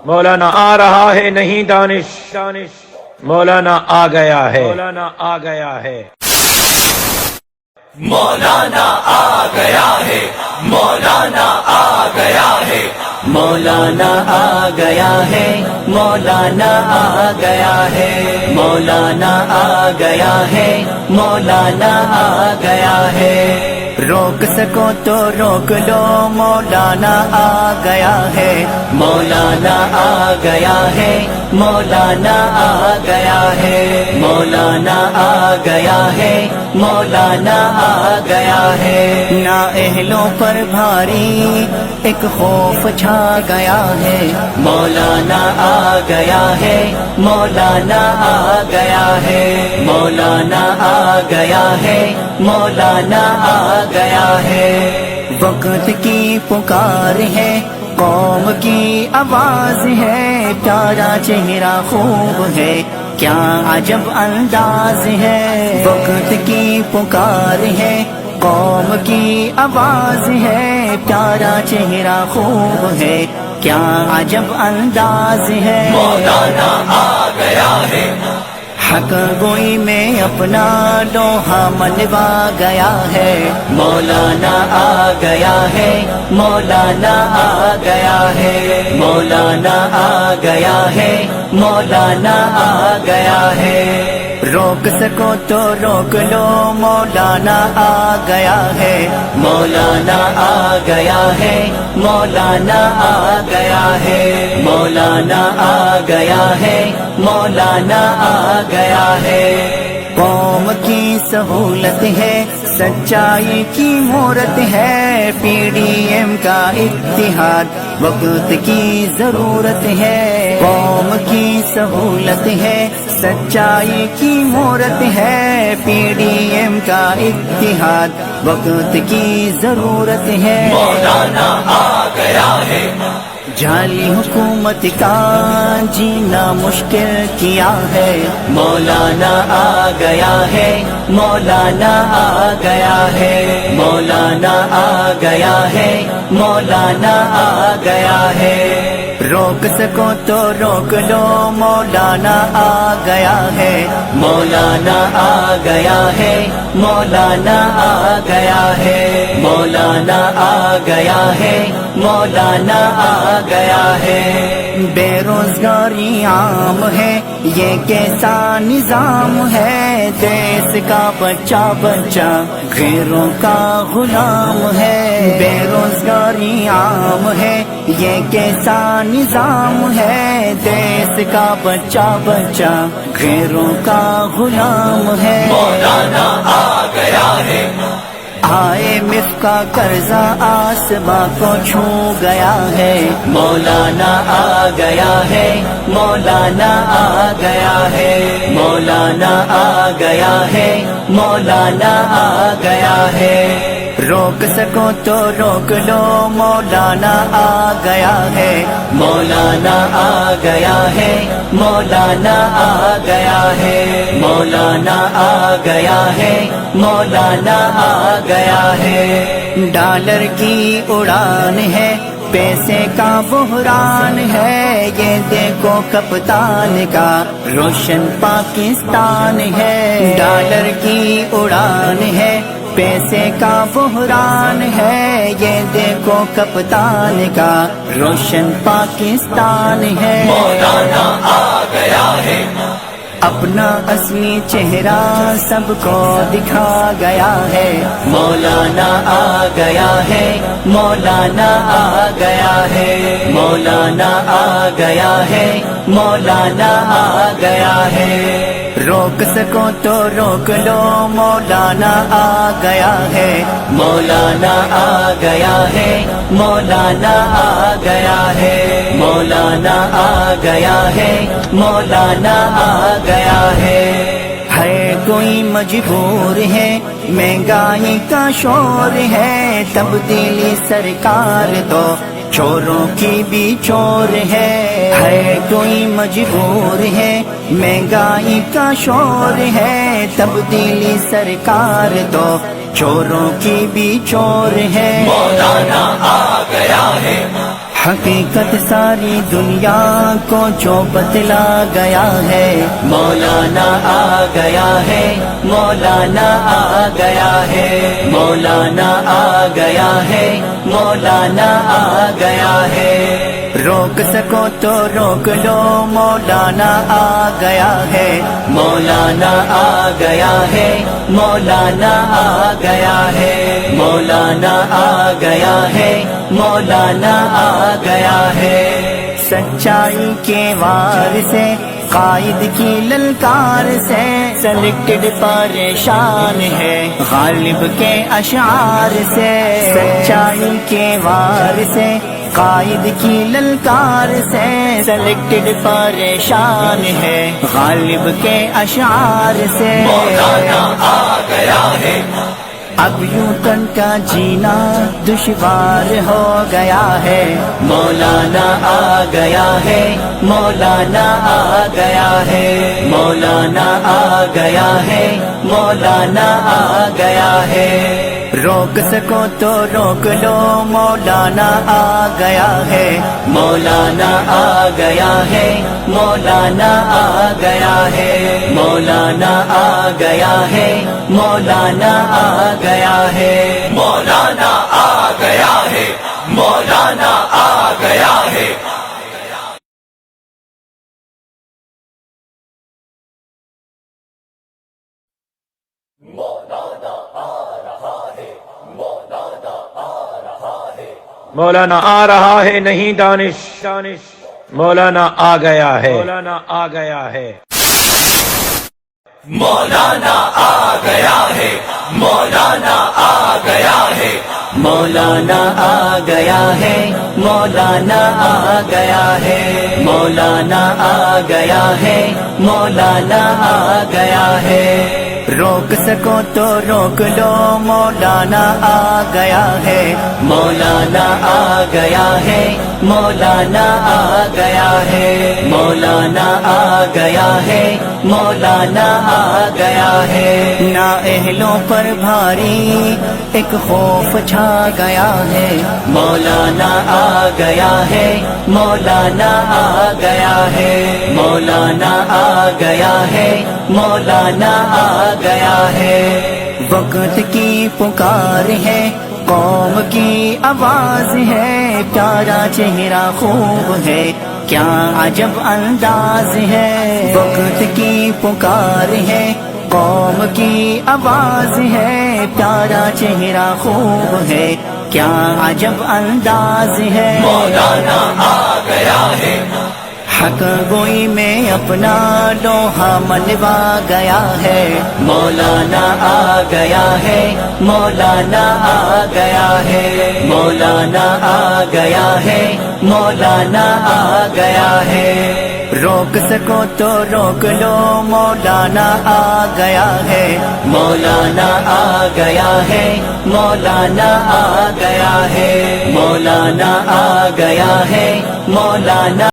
مولانا آ رہا ہے نہیں دانش، مولانا آ گیا ہے، مولانا آ گیا ہے، مولانا آ گیا ہے، مولانا آ گیا ہے، مولانا آ گیا ہے، مولانا آ گیا ہے، مولانا آ گیا ہے، مولانا آ گیا ہے۔ روک سکو تو روک لو، مولانا آ گیا ہے، مولانا آ گیا ہے، مولانا آ گیا ہے، مولانا آ گیا ہے، مولانا آ گیا ہے۔ نااہلوں پر بھاری ایک خوف چھا گیا ہے، مولانا آ گیا ہے، مولانا آ گیا ہے، مولانا آ گیا ہے، مولانا آ گیا ہے۔ وقت کی پکار ہے، قوم کی آواز ہے، پیارا چہرہ خوب ہے، کیا عجب انداز ہے۔ وقت کی پکار ہے، قوم کی آواز ہے، پیارا چہرہ خوب ہے، کیا عجب انداز ہے۔ مولانا آ گیا ہے، حق گوئی میں اپنا لوہا منوا گیا ہے، مولانا آ گیا ہے، مولانا آ گیا ہے، مولانا آ گیا ہے، مولانا آ گیا ہے۔ روک سکو تو روک لو، مولانا آ گیا ہے، مولانا آ گیا ہے، مولانا آ گیا ہے، مولانا آ گیا ہے، مولانا آ گیا ہے۔ قوم کی سہولت ہے، سچائی کی مہورت ہے، پی ڈی ایم کا اتحاد وقت کی ضرورت ہے۔ قوم کی سہولت ہے، سچائی کی مہورت ہے، پی ڈی ایم کا اتحاد وقت کی ضرورت ہے۔ مولانا آ گیا ہے، جعلی حکومت کا جینا مشکل کیا ہے، مولانا آ گیا ہے، مولانا آ گیا ہے، مولانا آ گیا ہے، مولانا آ گیا ہے۔ روک سکو تو روک لو، مولانا آ گیا ہے، مولانا آ گیا ہے، مولانا آ گیا ہے، مولانا آ گیا ہے، مولانا آ گیا ہے۔ بے روزگاری عام ہے، یہ کیسا نظام ہے، دیس کا بچہ بچہ غیروں کا غلام ہے۔ بے روزگاری عام ہے، یہ کیسا نظام ہے، دیس کا بچہ بچہ غیروں کا غلام ہے۔ مولانا آ گیا ہے، IMF کا قرضہ آسماں کو چھو گیا ہے، مولانا آ گیا ہے، مولانا آ گیا ہے، مولانا آ گیا ہے، مولانا آ گیا ہے۔ روک سکو تو روک لو، مولانا آ گیا ہے، مولانا آ گیا ہے، مولانا آ گیا ہے، مولانا آ گیا ہے، مولانا آ گیا ہے۔ ڈالر کی اڑان ہے، پیسے کا بحران ہے، یہ دیکھو کپتان کا روشن پاکستان ہے۔ ڈالر کی اڑان ہے، پیسے کا بحران ہے، یہ دیکھو کپتان کا روشن پاکستان ہے۔ مولانا آ گیا ہے، اپنا اصلی چہرہ سب کو دکھا گیا ہے، مولانا آ گیا ہے، مولانا آ گیا ہے، مولانا آ گیا ہے، مولانا آ گیا ہے۔ روک سکو تو روک لو، مولانا آ گیا ہے، مولانا آ گیا ہے، مولانا آ گیا ہے، مولانا آ گیا ہے، مولانا آ گیا ہے۔ ہر کوئی مجبور ہے، مہنگائی کا شور ہے، تبدیلی سرکار تو چوروں کی بھی چور ہے۔ ہر کوئی مجبور ہے، مہنگائی کا شور ہے، تبدیلی سرکار تو چوروں کی بھی چور ہے۔ مولانا آ گیا ہے، حقیقت ساری دنیا کو جو بتلا گیا ہے، مولانا آ گیا ہے، مولانا آ گیا ہے، مولانا آ گیا ہے، مولانا آ گیا ہے۔ روک سکو تو روک لو، مولانا آ گیا ہے، مولانا آ گیا ہے، مولانا آ گیا ہے، مولانا آ گیا ہے، مولانا آ گیا ہے۔ سچائی کے وار سے، قائد کی للکار سے، سلیکٹڈ پریشان ہے غالب کے اشعار سے۔ سچائی کے وار سے، قائد کی للکار سے، سلیکٹڈ پریشان ہے غالب کے اشعار سے۔ مولانا آ گیا ہے، اب یوں تن کا جینا دشوار ہو گیا ہے، مولانا آ گیا ہے، مولانا آ گیا ہے، مولانا آ گیا ہے، مولانا آ گیا ہے۔ روک سکو تو روک لو، مولانا آ گیا ہے، مولانا آ گیا ہے، مولانا آ گیا ہے، مولانا آ گیا ہے، مولانا آ گیا ہے، مولانا آ گیا ہے، مولانا آ گیا ہے۔ مولانا آ رہا ہے، نہیں دانش، مولانا آ گیا ہے، مولانا آ گیا ہے، مولانا آ گیا ہے، مولانا آ گیا ہے، مولانا آ گیا ہے، مولانا آ گیا ہے، مولانا آ گیا ہے، مولانا آ گیا ہے۔ روک سکو تو روک لو، مولانا آ گیا ہے، مولانا آ گیا ہے، مولانا آ گیا ہے، مولانا آ گیا ہے، مولانا آ گیا ہے۔ نااہلوں پر بھاری ایک خوف چھا گیا ہے، مولانا آ گیا ہے، مولانا آ گیا ہے، مولانا آ گیا ہے، مولانا آ گیا ہے۔ وقت کی پکار ہے، قوم کی آواز ہے، پیارا چہرہ خوب ہے، کیا عجب انداز ہے۔ وقت کی پکار ہے، قوم کی آواز ہے، پیارا چہرہ خوب ہے، کیا عجب انداز ہے۔ مولانا آ گیا ہے، حق گوئی میں اپنا لوہا منوا گیا ہے، مولانا آ گیا ہے، مولانا آ گیا ہے، مولانا آ گیا ہے، مولانا آ گیا ہے۔ روک سکو تو روک لو، مولانا آ گیا ہے، مولانا آ گیا ہے، مولانا آ گیا ہے، مولانا آ گیا ہے، مولانا